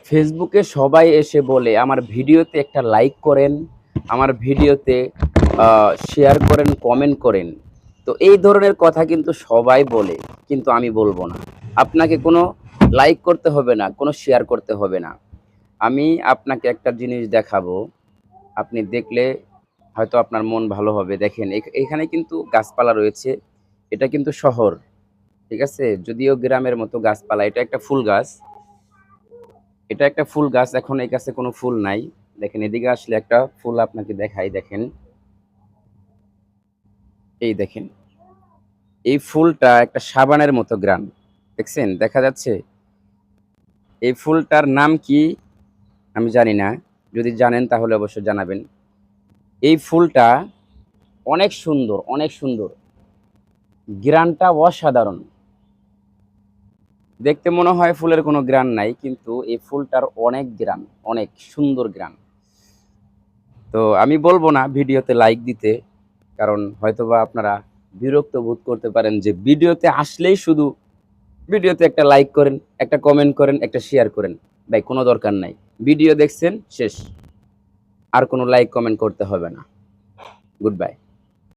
ফেসবুকে সবাই এসে বলে আমার ভিডিওতে একটা লাইক করেন, আমার ভিডিওতে শেয়ার করেন, কমেন্ট করেন। তো এই ধরনের কথা কিন্তু সবাই বলে, কিন্তু আমি বলবো না। আপনাকে কোনো লাইক করতে হবে না, কোনো শেয়ার করতে হবে না। আমি আপনাকে একটা জিনিস দেখাবো, আপনি দেখলে হয়তো আপনার মন ভালো হবে। দেখেন এখানে কিন্তু গাছপালা রয়েছে, এটা কিন্তু শহর, ঠিক আছে? যদিও গ্রামের মতো গাছপালা, এটা একটা ফুল গাছ। এটা একটা ফুল গাছ, এখন এই গাছে কোনো ফুল নাই। দেখেন এদিকে আসলে একটা ফুল আপনাকে দেখাই, দেখেন। এই দেখেন, এই ফুলটা একটা সাবানের মতো গ্রান, দেখছেন? দেখা যাচ্ছে? এই ফুলটার নাম কি আমি জানি না। যদি জানেন তাহলে অবশ্যই জানাবেন। এই ফুলটা অনেক সুন্দর, অনেক সুন্দর। গ্রানটা অসাধারণ। দেখতে মনে হয় ফুলের কোনো গ্রান নাই, কিন্তু এই ফুলটার অনেক গ্রান, অনেক সুন্দর গ্রান। তো আমি বলবো না ভিডিওতে লাইক দিতে, কারণ হয়তোবা আপনারা বিরক্ত বোধ করতে পারেন যে ভিডিওতে আসলেই শুধু ভিডিওতে একটা লাইক করেন, একটা কমেন্ট করেন, একটা শেয়ার করেন। ভাই কোনো দরকার নাই। ভিডিও দেখছেন শেষ। আর কোনো লাইক কমেন্ট করতে হবে না। Good bye.